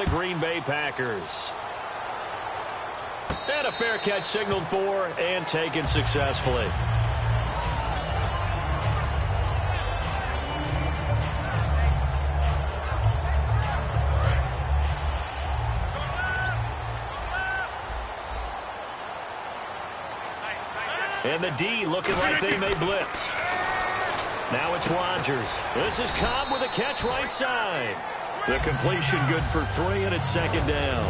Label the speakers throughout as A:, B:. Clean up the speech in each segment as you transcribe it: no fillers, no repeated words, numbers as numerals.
A: the Green Bay Packers. And a fair catch signaled for and taken successfully. And the D looking like they may blitz. Now it's Rodgers. This is Cobb with a catch right side. The completion good for 3, and it's second down.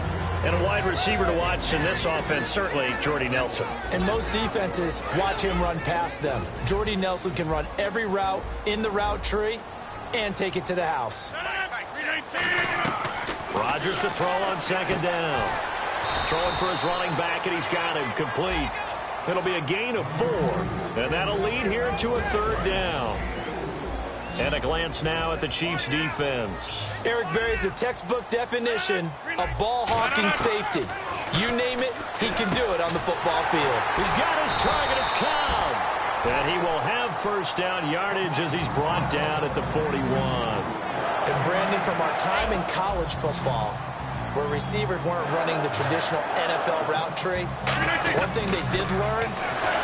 A: And a wide receiver to watch in this offense, certainly Jordy Nelson.
B: And most defenses watch him run past them. Jordy Nelson can run every route in the route tree and take it to the house.
A: Rodgers to throw on second down. Throwing for his running back, and he's got him complete. It'll be a gain of 4, and that'll lead here to a third down. And a glance now at the Chiefs' defense.
B: Eric Berry's the textbook definition of ball-hawking safety. You name it, he can do it on the football field.
A: He's got his target. It's Cobb. And he will have first down yardage as he's brought down at the 41.
B: And Brandon, from our time in college football, where receivers weren't running the traditional NFL route tree, one thing they did learn,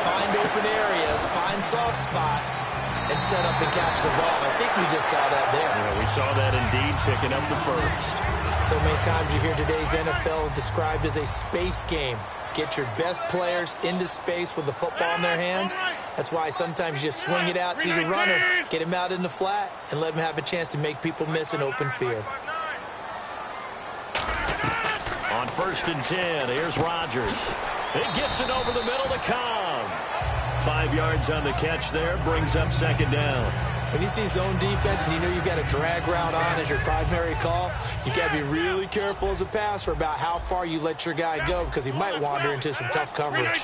B: find open areas, find soft spots, and set up and catch the ball. I think we just saw that there.
A: Yeah, we saw that indeed, picking up the first.
B: So many times you hear today's NFL described as a space game. Get your best players into space with the football in their hands. That's why sometimes you just swing it out to your runner, get him out in the flat, and let him have a chance to make people miss an open field.
A: On 1st and 10, here's Rodgers. It gets it over the middle to Cobb. 5 yards on the catch there, brings up second down.
B: When you see zone defense and you know you've got a drag route on as your primary call, you've got to be really careful as a passer about how far you let your guy go because he might wander into some tough coverage.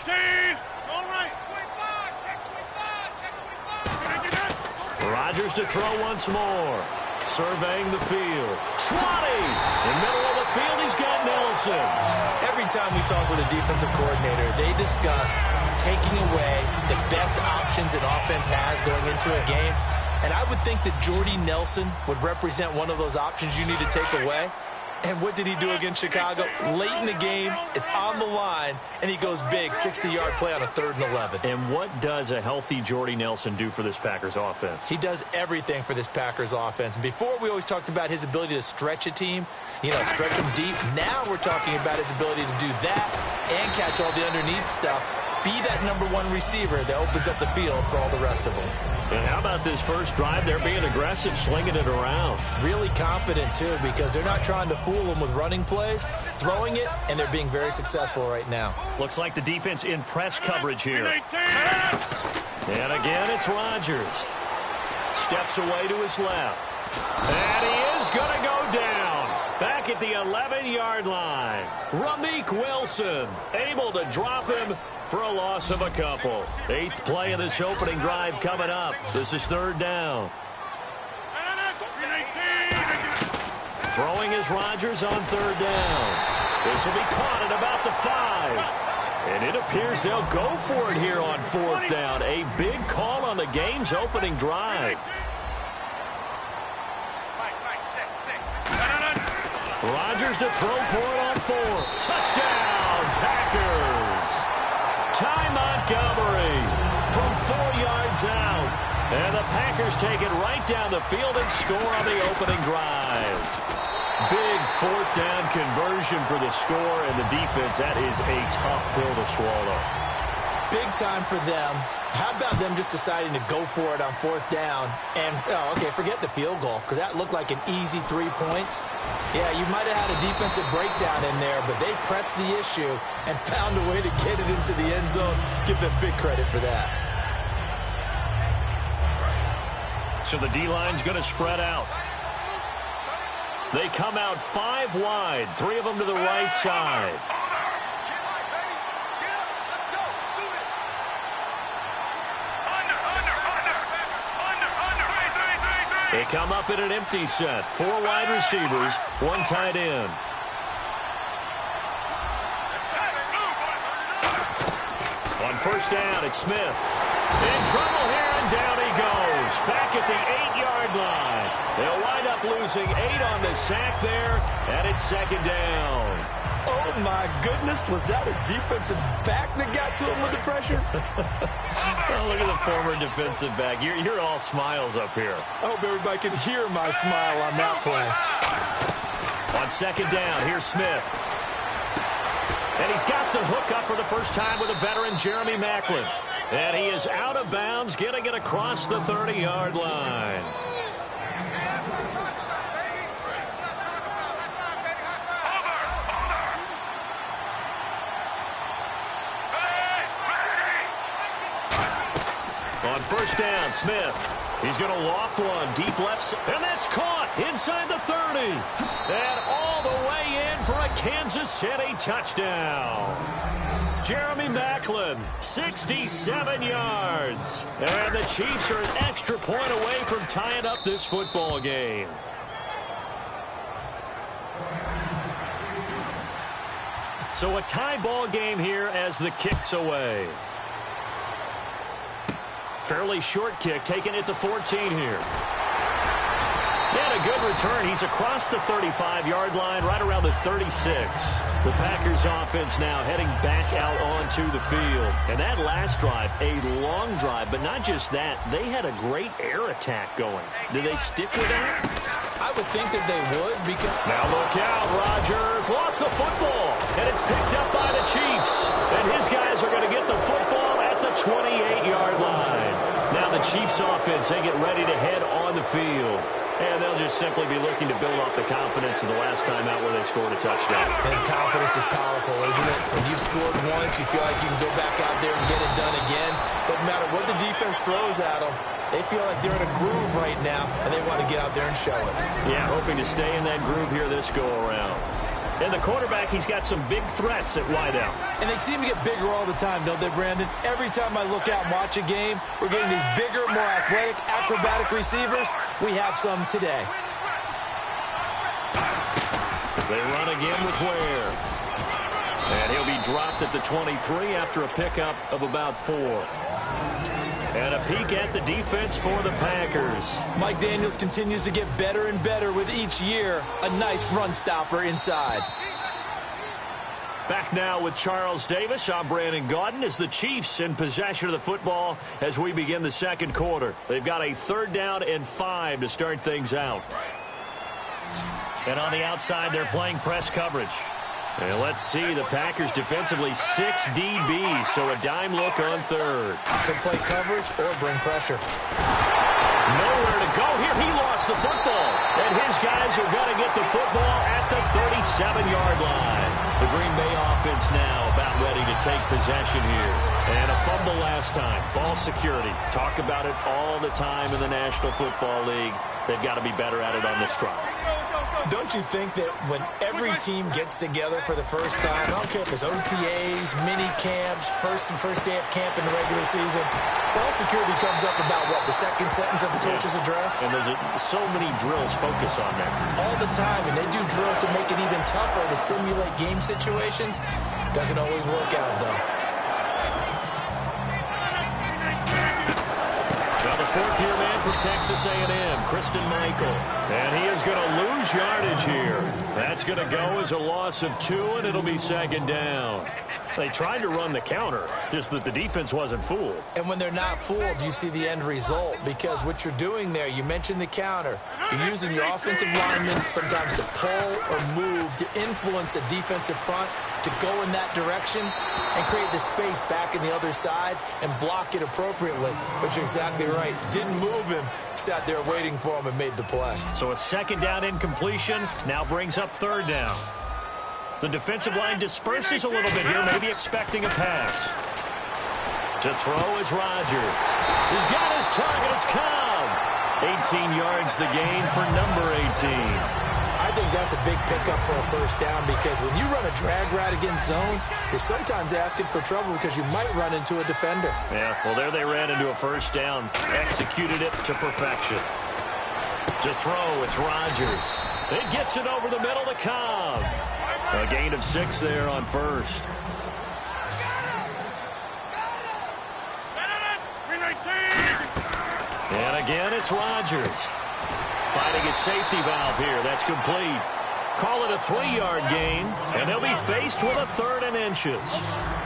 A: Rodgers to throw once more. Surveying the field. 20! In the middle of the field, he's got Nelson.
B: Every time we talk with a defensive coordinator, they discuss taking away the best options an offense has going into a game. And I would think that Jordy Nelson would represent one of those options you need to take away. And what did he do against Chicago? Late in the game, it's on the line, and he goes big, 60-yard play on a 3rd and 11.
A: And what does a healthy Jordy Nelson do for this Packers offense?
B: He does everything for this Packers offense. Before, we always talked about his ability to stretch a team, stretch them deep. Now we're talking about his ability to do that and catch all the underneath stuff. Be that number 1 receiver that opens up the field for all the rest of them.
A: And how about this first drive? They're being aggressive, slinging it around.
B: Really confident, too, because they're not trying to fool them with running plays, throwing it, and they're being very successful right now.
A: Looks like the defense in press coverage here. And again, it's Rodgers. Steps away to his left. And he is going to go down. Back at the 11-yard line. Ramik Wilson able to drop him for a loss of a couple. 8th play of this opening drive coming up. This is 3rd down. Throwing is Rodgers on 3rd down. This will be caught at about the 5. And it appears they'll go for it here on 4th down. A big call on the game's opening drive. Rodgers to throw for it on 4. Touchdown, Packers. Ty Montgomery from 4 yards out. And the Packers take it right down the field and score on the opening drive. Big 4th down conversion for the score, and the defense, that is a tough pill to swallow.
B: Big time for them. How about them just deciding to go for it on 4th down? And, forget the field goal, because that looked like an easy 3 points. Yeah, you might have had a defensive breakdown in there, but they pressed the issue and found a way to get it into the end zone. Give them big credit for that.
A: So the D-line's going to spread out. They come out 5 wide, 3 of them to the right side. They come up in an empty set. 4 wide receivers, 1 tight end. On 1st down, it's Smith. In trouble here, and down he goes. Chiefs back at the 8-yard line. They'll wind up losing 8 on the sack there, and it's second down.
B: Oh, my goodness. Was that a defensive back that got to him with the pressure?
A: Oh, look at the former defensive back. You're all smiles up here.
B: I hope everybody can hear my smile on that play.
A: On second down, here's Smith. And he's got the hook up for the first time with a veteran, Jeremy Maclin. And he is out of bounds, getting it across the 30-yard line. On first down, Smith. He's going to loft one deep left side, and that's caught inside the 30. And all the way in for a Kansas City touchdown. Jeremy Maclin, 67 yards. And the Chiefs are an extra point away from tying up this football game. So a tie ball game here as the kick's away. Fairly short kick, taken at the 14 here. And a good return. He's across the 35-yard line, right around the 36. The Packers offense now heading back out onto the field. And that last drive, a long drive, but not just that. They had a great air attack going. Do they stick with that?
B: I would think that they would because...
A: Now look out, Rodgers lost the football, and it's picked up by the Chiefs. And his guys are going to get the football at the 28-yard line. Now the Chiefs offense, they get ready to head on the field. And they'll just simply be looking to build off the confidence of the last time out where they scored a touchdown.
B: And confidence is powerful, isn't it? When you've scored once, you feel like you can go back out there and get it done again. Doesn't matter what the defense throws at them. They feel like they're in a groove right now, and they want to get out there and show it.
A: Yeah, hoping to stay in that groove here this go-around. And the quarterback, he's got some big threats at wideout.
B: And they seem to get bigger all the time, don't they, Brandon? Every time I look out and watch a game, we're getting these bigger, more athletic, acrobatic receivers. We have some today.
A: They run again with Ware. And he'll be dropped at the 23 after a pickup of about 4. And a peek at the defense for the Packers.
B: Mike Daniels continues to get better and better with each year. A nice run stopper inside.
A: Back now with Charles Davis. I'm Brandon Gaudin as the Chiefs in possession of the football as we begin the second quarter. They've got a 3rd down and 5 to start things out. And on the outside, they're playing press coverage. And let's see, the Packers defensively 6 DBs, so a dime look on 3rd.
B: Can play coverage or bring pressure.
A: Nowhere to go here. He lost the football. And his guys are going to get the football at the 37-yard line. The Green Bay offense now about ready to take possession here. And a fumble last time. Ball security. Talk about it all the time in the National Football League. They've got to be better at it on this drive.
B: Don't you think that when every team gets together for the first time, I don't care if it's OTAs, mini camps, first day of camp in the regular season, ball security comes up about, what, the second sentence of the coach's address?
A: And there's so many drills focus on that.
B: All the time, and they do drills to make it even tougher to simulate game situations. Doesn't always work out, though.
A: Now the 4th-year man from Texas A&M, Kristen Michael. And he is going to lose yardage here. That's going to go as a loss of 2, and it'll be second down. They tried to run the counter, just that the defense wasn't fooled.
B: And when they're not fooled, you see the end result. Because what you're doing there, you mentioned the counter. You're using your offensive linemen sometimes to pull or move, to influence the defensive front, to go in that direction and create the space back in the other side and block it appropriately. But you're exactly right. Didn't move him. Sat there waiting for him and made the play.
A: So a second down incompletion now brings up 3rd down. The defensive line disperses a little bit here, maybe expecting a pass. To throw is Rodgers. He's got his target. It's Cobb. 18 yards the gain for number 18.
B: I think that's a big pickup for a first down because when you run a drag route against zone, you're sometimes asking for trouble because you might run into a defender.
A: Yeah, well, there they ran into a first down. Executed it to perfection. To throw, it's Rodgers. It gets it over the middle to Cobb. A gain of 6 there on first. And again, it's Rodgers. Finding his safety valve here. That's complete. Call it a 3-yard gain, and they'll be faced with a 3rd and inches.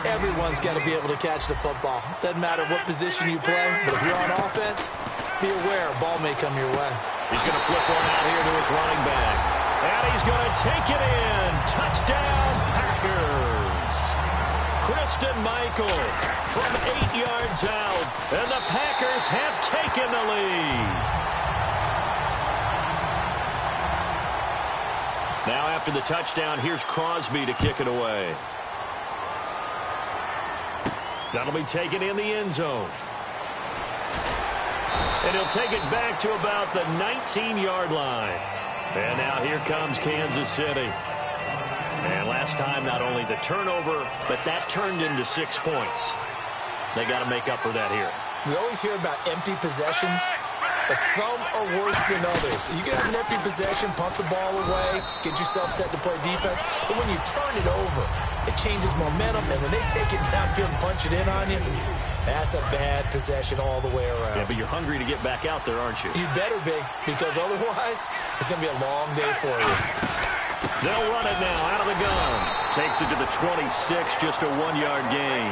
B: Everyone's got to be able to catch the football. Doesn't matter what position you play, but if you're on offense, be aware a ball may come your way.
A: He's going to flip one out here to his running back. And he's going to take it in. Touchdown, Packers. Christian Michael from 8 yards out, and the Packers have taken the lead. Now after the touchdown, here's Crosby to kick it away. That'll be taken in the end zone. And he'll take it back to about the 19-yard line. And now here comes Kansas City. And last time, not only the turnover, but that turned into 6 points. They got to make up for that here.
B: We always hear about empty possessions, but some are worse than others. You can have an empty possession, pump the ball away, get yourself set to play defense, but when you turn it over, it changes momentum, and when they take it downfield and punch it in on you, that's a bad possession all the way around.
A: Yeah, but you're hungry to get back out there, aren't you?
B: You better be, because otherwise, it's going to be a long day for you.
A: They'll run it now out of the gun. Takes it to the 26, just a 1-yard gain.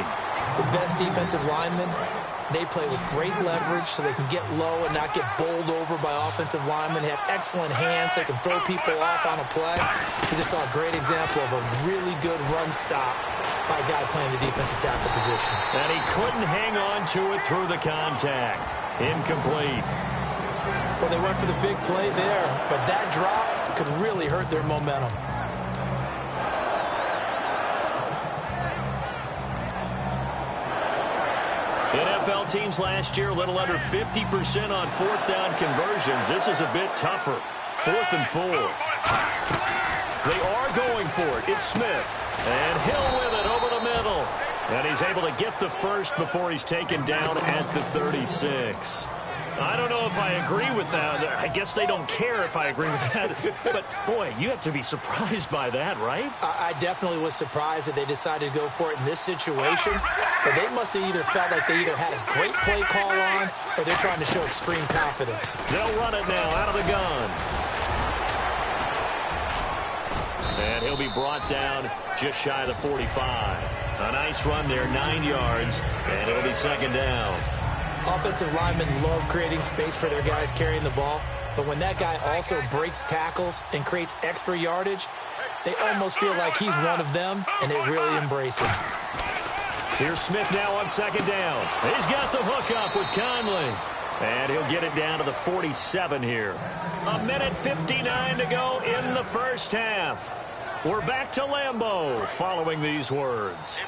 B: The best defensive linemen, they play with great leverage so they can get low and not get bowled over by offensive linemen. They have excellent hands. They can throw people off on a play. We just saw a great example of a really good run stop by a guy playing the defensive tackle position.
A: And he couldn't hang on to it through the contact. Incomplete.
B: Well, they went for the big play there, but that drop could really hurt their momentum.
A: NFL teams last year, a little under 50% on 4th down conversions. This is a bit tougher. 4th and 4. They are going for it. It's Smith. And Hill with it over the middle. And he's able to get the first before he's taken down at the 36. I don't know if I agree with that. I guess they don't care if I agree with that. But, boy, you have to be surprised by that, right?
B: I definitely was surprised that they decided to go for it in this situation. But they must have either felt like they either had a great play call on or they're trying to show extreme confidence.
A: They'll run it now out of the gun. And he'll be brought down just shy of the 45. A nice run there, 9 yards, and it'll be 2nd down.
B: Offensive linemen love creating space for their guys carrying the ball, but when that guy also breaks tackles and creates extra yardage, they almost feel like he's one of them, and they really embrace it.
A: Here's Smith now on 2nd down. He's got the hook up with Conley. And he'll get it down to the 47 here. 1:59 to go in the first half. We're back to Lambeau following these words.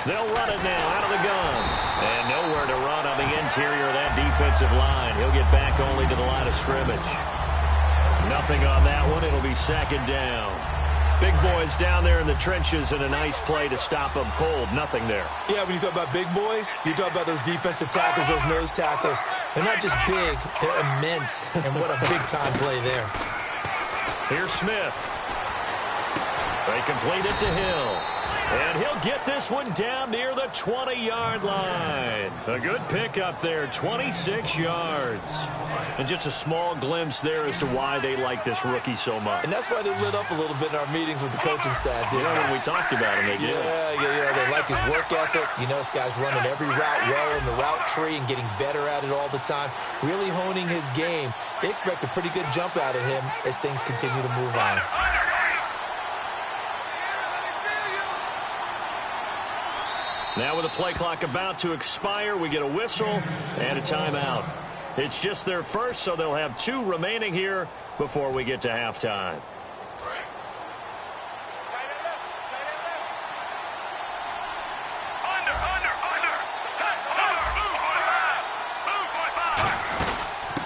A: They'll run it now out of the gun. And nowhere to run on the interior of that defensive line. He'll get back only to the line of scrimmage. Nothing on that one. It'll be 2nd down. Big boys down there in the trenches and a nice play to stop them cold. Nothing there.
B: Yeah, when you talk about big boys, you talk about those defensive tackles, those nose tackles. They're not just big, they're immense. And what a big-time play there.
A: Here's Smith. They complete it to Hill. And he'll get this one down near the 20-yard line. A good pickup there, 26 yards. And just a small glimpse there as to why they like this rookie so much.
B: And that's why they lit up a little bit in our meetings with the coaching staff.
A: You know, when we talked about him, they did.
B: Yeah, they like his work ethic. You know, this guy's running every route well in the route tree and getting better at it all the time, really honing his game. They expect a pretty good jump out of him as things continue to move on.
A: Now with the play clock about to expire, we get a whistle and a timeout. It's just their first, so they'll have 2 remaining here before we get to halftime.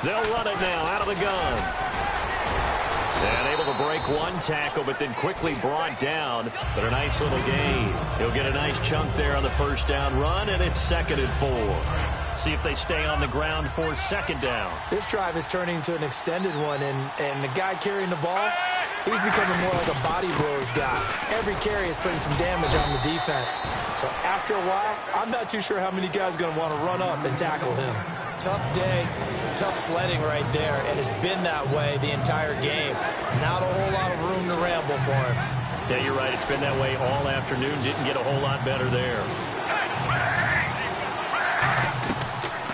A: They'll run it now out of the gun. And able to break one tackle, but then quickly brought down. But a nice little gain. He'll get a nice chunk there on the first down run, and it's 2nd and 4. See if they stay on the ground for second down.
B: This drive is turning into an extended one, and the guy carrying the ball, he's becoming more like a body blows guy. Every carry is putting some damage on the defense. So after a while, I'm not too sure how many guys are going to want to run up and tackle him. Tough day, tough sledding right there, and it's been that way the entire game. Not a whole lot of room to ramble for him.
A: Yeah, you're right. It's been that way all afternoon. Didn't get a whole lot better there.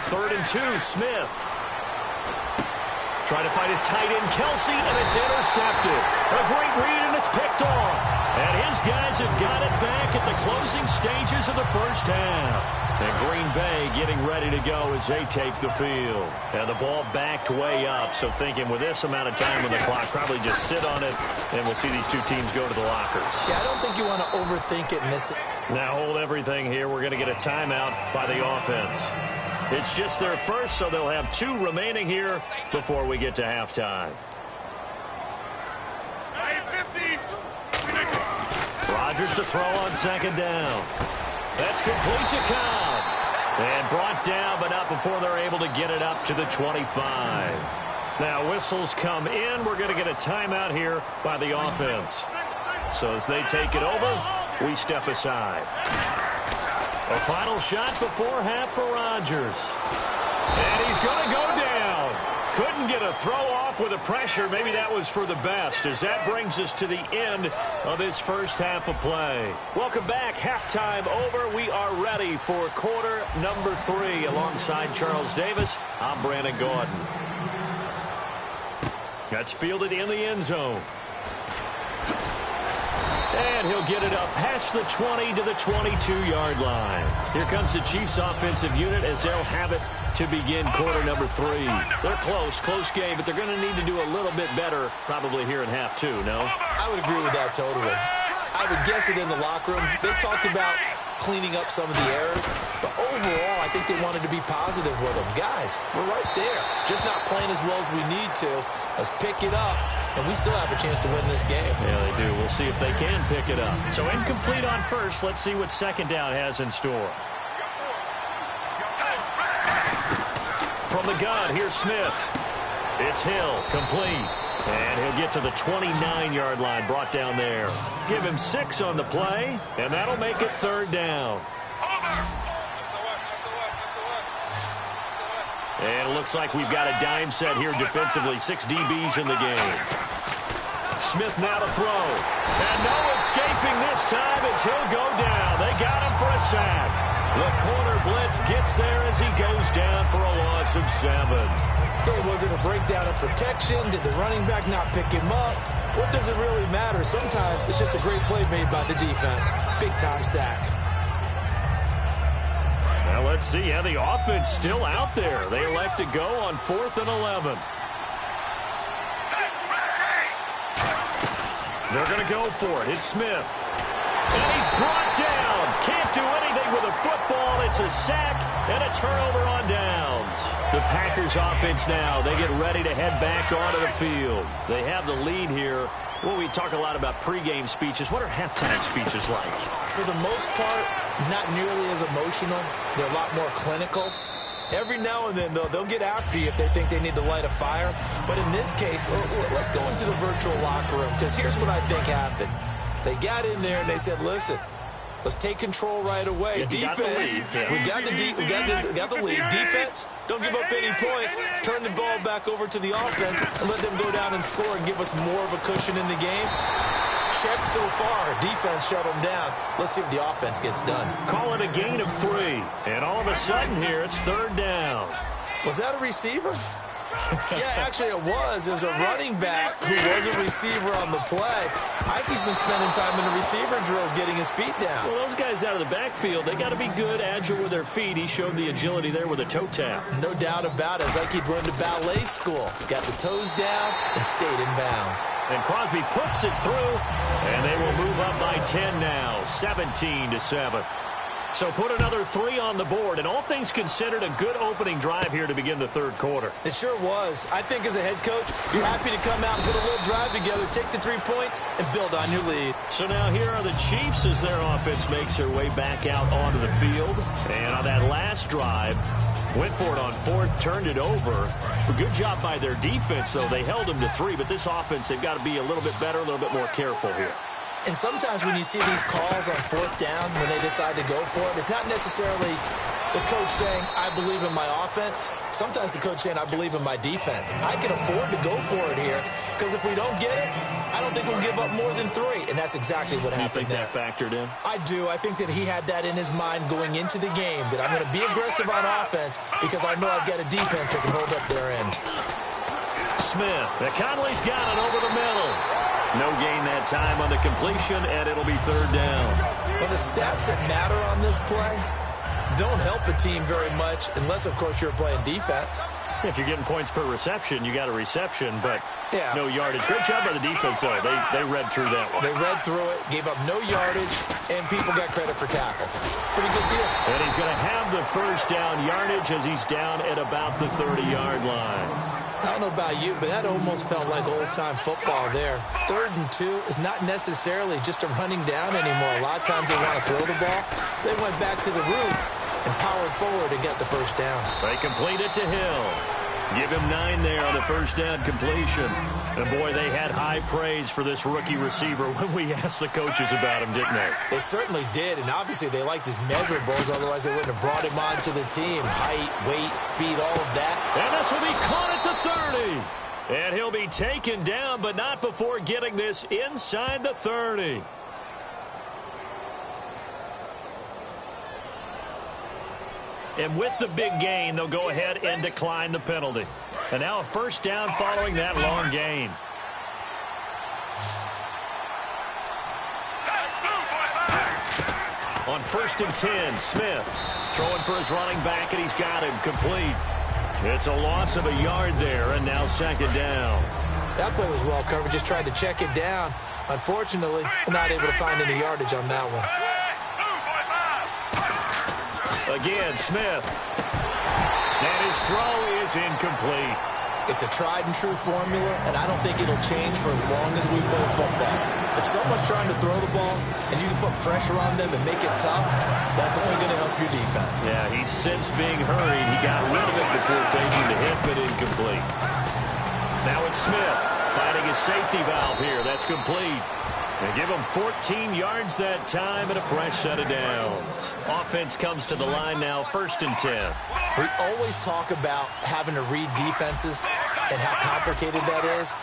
A: 3rd and 2, Smith. Trying to fight his tight end, Kelsey, and it's intercepted. A great read, and it's picked off. And his guys have got it back at the closing stages of the first half. And Green Bay getting ready to go as they take the field. And the ball backed way up, so thinking with this amount of time on the clock, probably just sit on it, and we'll see these two teams go to the lockers.
B: Yeah, I don't think you want to overthink it and miss it.
A: Now hold everything here. We're going to get a timeout by the offense. It's just their first, so they'll have 2 remaining here before we get to halftime. Rodgers to throw on second down. That's complete to Cobb. And brought down, but not before they're able to get it up to the 25. Now whistles come in. We're going to get a timeout here by the offense. So as they take it over, we step aside. A final shot before half for Rodgers. And he's going to go down. Couldn't get a throw off with the pressure. Maybe that was for the best, as that brings us to the end of this first half of play. Welcome back. Halftime over. We are ready for quarter number 3. Alongside Charles Davis, I'm Brandon Gordon. That's fielded in the end zone. And he'll get it up past the 20 to the 22-yard line. Here comes the Chiefs offensive unit as they'll have it to begin quarter number 3. They're close game, but they're going to need to do a little bit better probably here in half 2, no?
B: I would agree with that totally. I would guess it in the locker room. They talked about cleaning up some of the errors, but overall, I think they wanted to be positive with them. Guys, we're right there. Just not playing as well as we need to. Let's pick it up, and we still have a chance to win this game.
A: Yeah, they do. We'll see if they can pick it up. So incomplete on first. Let's see what second down has in store. From the gun, here's Smith. It's Hill, complete. And he'll get to the 29-yard line, brought down there. Give him 6 on the play, and that'll make it 3rd down. And it looks like we've got a dime set here defensively. 6 DBs in the game. Smith now to throw. And no escaping this time as he'll go down. They got him for a sack. The corner blitz gets there as he goes down for a loss of 7.
B: Okay, was it a breakdown of protection? Did the running back not pick him up? What does it really matter? Sometimes it's just a great play made by the defense. Big-time sack.
A: Now let's see how the offense still out there. They elect to go on 4th and 11. They're going to go for it. It's Smith. And he's brought down. Can't do anything with a football. It's a sack and a turnover on downs. The Packers offense now, they get ready to head back onto the field. They have the lead here. Well, we talk a lot about pregame speeches. What are halftime speeches like?
B: For the most part, not nearly as emotional. They're a lot more clinical. Every now and then, though, they'll get after you if they think they need to light a fire. But in this case, let's go into the virtual locker room, because here's what I think happened. They got in there and they said, listen, let's take control right away. Defense, we got the lead. Defense, don't give up any points. Turn the ball back over to the offense and let them go down and score and give us more of a cushion in the game. Check so far. Defense shut them down. Let's see if the offense gets done.
A: Call it a gain of 3. And all of a sudden here, it's 3rd down.
B: Was that a receiver? Yeah, actually it was. It was a running back who was a receiver on the play. Ike's been spending time in the receiver drills getting his feet down.
A: Well, those guys out of the backfield, they got to be good, agile with their feet. He showed the agility there with a toe tap.
B: No doubt about it. It's like he'd run to ballet school. Got the toes down and stayed in bounds.
A: And Crosby puts it through, and they will move up by 10 now, 17-7. So put another 3 on the board, and all things considered, a good opening drive here to begin the 3rd quarter.
B: It sure was. I think as a head coach, you're happy to come out and put a little drive together, take the 3 points, and build on your lead.
A: So now here are the Chiefs as their offense makes their way back out onto the field. And on that last drive, Went for it on fourth, turned it over. A good job by their defense, though. They held them to 3, but this offense, they've got to be a little bit better, a little bit more careful here.
B: And sometimes when you see these calls on fourth down, when they decide to go for it, it's not necessarily the coach saying, I believe in my offense. Sometimes the coach saying, I believe in my defense. I can afford to go for it here because if we don't get it, I don't think we'll give up more than 3. And that's exactly what happened there.
A: You think that factored in?
B: I do. I think that he had that in his mind going into the game, that I'm going to be aggressive on offense because I know I've got a defense that can hold up their end.
A: Smith. Conley's got it over the middle. No gain that time on the completion, and it'll be third down.
B: Well, the stats that matter on this play don't help a team very much unless, of course, you're playing defense.
A: If you're getting points per reception, you got a reception, but no yardage. Great job by the defense, though. They read through that one.
B: They read through it, gave up no yardage, and people got credit for tackles. Pretty good deal.
A: And he's going to have the first down yardage as he's down at about the 30-yard line.
B: I don't know about you, but that almost felt like old-time football there. 3rd and 2 is not necessarily just a running down anymore. A lot of times they want to throw the ball. They went back to the roots and powered forward and got the first down.
A: They complete it to Hill. Give him 9 there on the first down completion. And, boy, they had high praise for this rookie receiver when we asked the coaches about him, didn't they?
B: They certainly did, and obviously they liked his measurables. Otherwise, they wouldn't have brought him onto the team. Height, weight, speed, all of that.
A: And this will be caught at the 30. And he'll be taken down, but not before getting this inside the 30. And with the big gain, they'll go ahead and decline the penalty. And now a first down following that long gain. On 1st and 10, Smith throwing for his running back, and he's got him complete. It's a loss of a yard there, and now 2nd down.
B: That play was well covered, just tried to check it down. Unfortunately, not able to find any yardage on that one.
A: Again, Smith. And his throw is incomplete.
B: It's a tried-and-true formula, and I don't think it'll change for as long as we play football. If someone's trying to throw the ball and you can put pressure on them and make it tough, that's only going to help your defense.
A: Yeah, he's since being hurried. He got rid of it before taking the hit, but incomplete. Now it's Smith finding his safety valve here. That's complete. They give him 14 yards that time and a fresh set of downs. Offense comes to the line now, 1st and 10.
B: We always talk about having to read defenses and how complicated that is.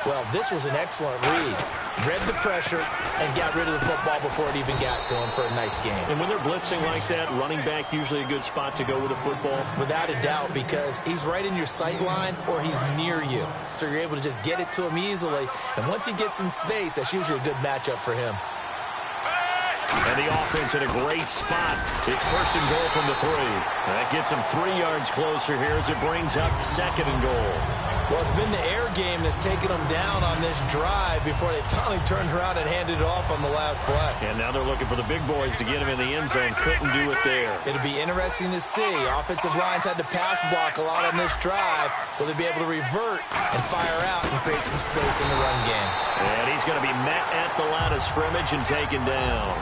B: Well, this was an excellent read. Read the pressure and got rid of the football before it even got to him for a nice game.
A: And when they're blitzing like that, running back usually a good spot to go with a football?
B: Without a doubt, because he's right in your sight line or he's near you. So you're able to just get it to him easily. And once he gets in space, that's usually a good matchup for him.
A: And the offense in a great spot. It's 1st and goal from the 3. That gets him 3 yards closer here as it brings up 2nd and goal.
B: Well, it's been the air game that's taken them down on this drive before they finally turned around and handed it off on the last play.
A: And now they're looking for the big boys to get him in the end zone. Couldn't do it there.
B: It'll be interesting to see. Offensive lines had to pass block a lot on this drive. Will they be able to revert and fire out and create some space in the run game?
A: And he's going to be met at the line of scrimmage and taken down.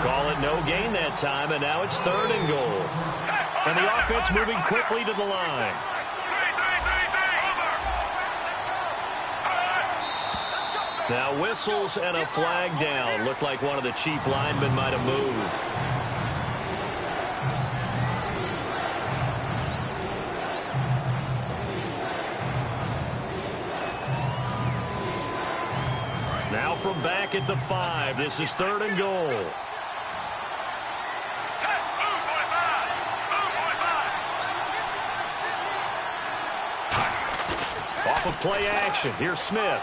A: Call it no gain that time, and now it's 3rd and goal. And the offense moving quickly to the line. Now whistles and a flag down. Looked like one of the chief linemen might have moved. Now from back at the 5, this is 3rd and goal. Off of play action, here's Smith.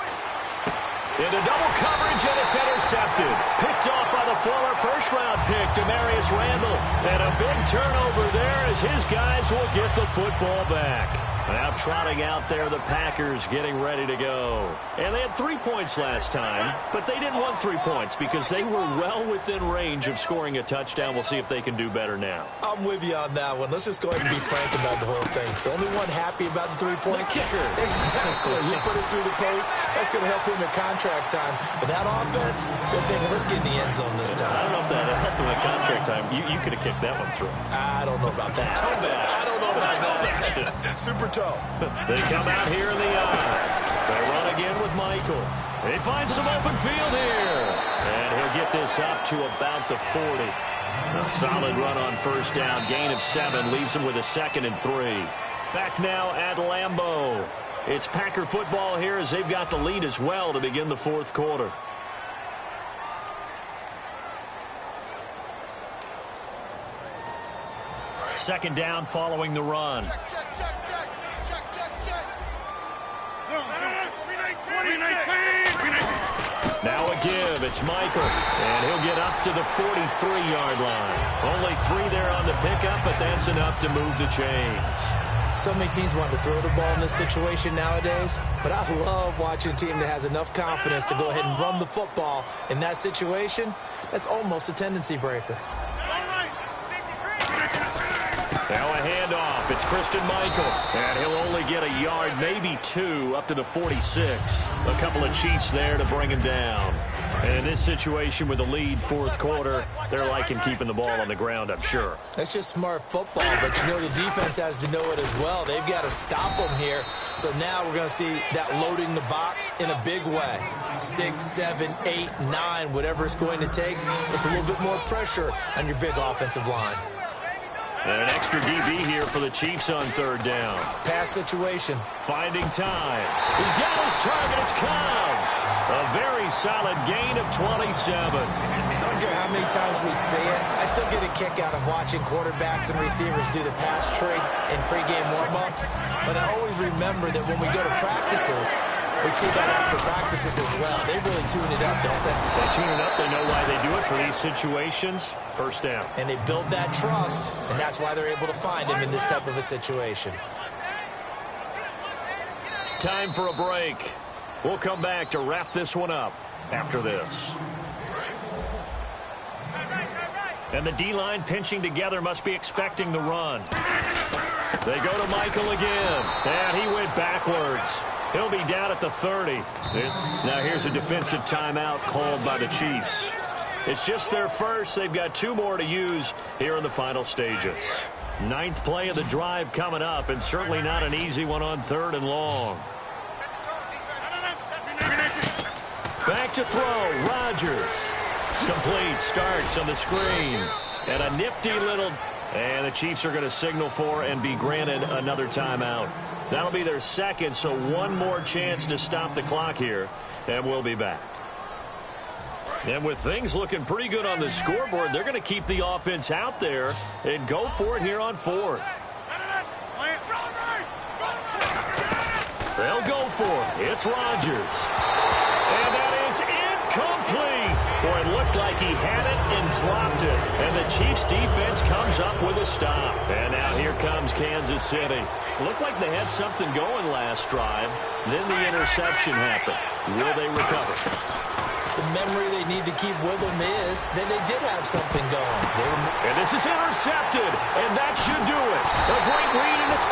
A: Into double coverage, and it's intercepted. Picked off by the former first-round pick, Demarius Randall. And a big turnover there as his guys will get the football back. Now trotting out there, the Packers getting ready to go. And they had 3 points last time, but they didn't want 3 points because they were well within range of scoring a touchdown. We'll see if they can do better now.
B: I'm with you on that one. Let's just go ahead and be frank about the whole thing. The only one happy about the 3-point
A: kicker.
B: Exactly. You put it through the post, that's going to help him at contract time. But that offense, they're thinking, let's get in the end zone this time.
A: I don't know if that helped him at contract time. You could have kicked that one through.
B: I don't know about that.
A: Too bad.
B: I don't know Super toe.
A: They come out here in the eye. They run again with Michael. He finds some open field here. And he'll get this up to about the 40. A solid run on first down. Gain of 7 leaves him with a 2nd and 3. Back now at Lambeau. It's Packer football here as they've got the lead as well to begin the 4th quarter. Second down following the run. Now a give. It's Michael. And he'll get up to the 43-yard line. Only 3 there on the pickup, but that's enough to move the chains.
B: So many teams want to throw the ball in this situation nowadays, but I love watching a team that has enough confidence to go ahead and run the football in that situation. That's almost a tendency breaker.
A: Now a handoff. It's Christian Michael. And he'll only get a yard, maybe 2, up to the 46. A couple of Chiefs there to bring him down. And in this situation with the lead 4th quarter, they're liking keeping the ball on the ground, I'm sure.
B: That's just smart football, but you know the defense has to know it as well. They've got to stop them here. So now we're going to see that loading the box in a big way. 6, 7, 8, 9, whatever it's going to take. Puts a little bit more pressure on your big offensive line.
A: And an extra DB here for the Chiefs on 3rd down.
B: Pass situation.
A: Finding time. He's got his target. It's Cobb. A very solid gain of 27.
B: I don't care how many times we say it. I still get a kick out of watching quarterbacks and receivers do the pass tree in pregame warm-up. But I always remember that when we go to practices, we see that after practices as well. They really tune it up, don't they?
A: They tune it up. They know why they do it for these situations. First down.
B: And they build that trust, and that's why they're able to find him in this type of a situation.
A: Time for a break. We'll come back to wrap this one up after this. And the D-line pinching together must be expecting the run. They go to Michael again. And he went backwards. He'll be down at the 30. Now here's a defensive timeout called by the Chiefs. It's just their first. They've got 2 more to use here in the final stages. 9th play of the drive coming up, and certainly not an easy one on 3rd and long. Back to throw. Rodgers. Complete. Starts on the screen. And a nifty little... And the Chiefs are going to signal for and be granted another timeout. That'll be their 2nd, so 1 more chance to stop the clock here, and we'll be back. And with things looking pretty good on the scoreboard, they're going to keep the offense out there and go for it here on 4th. They'll go for it. It's Rodgers. And that is incomplete. Boy, it looked like he had it and dropped it. And the Chiefs defense comes up with a stop. And now here comes Kansas City. Looked like they had something going last drive. Then the interception happened. Will they recover?
B: The memory they need to keep with them is that they did have something going.
A: And this is intercepted, and that should do it. A great read, and it's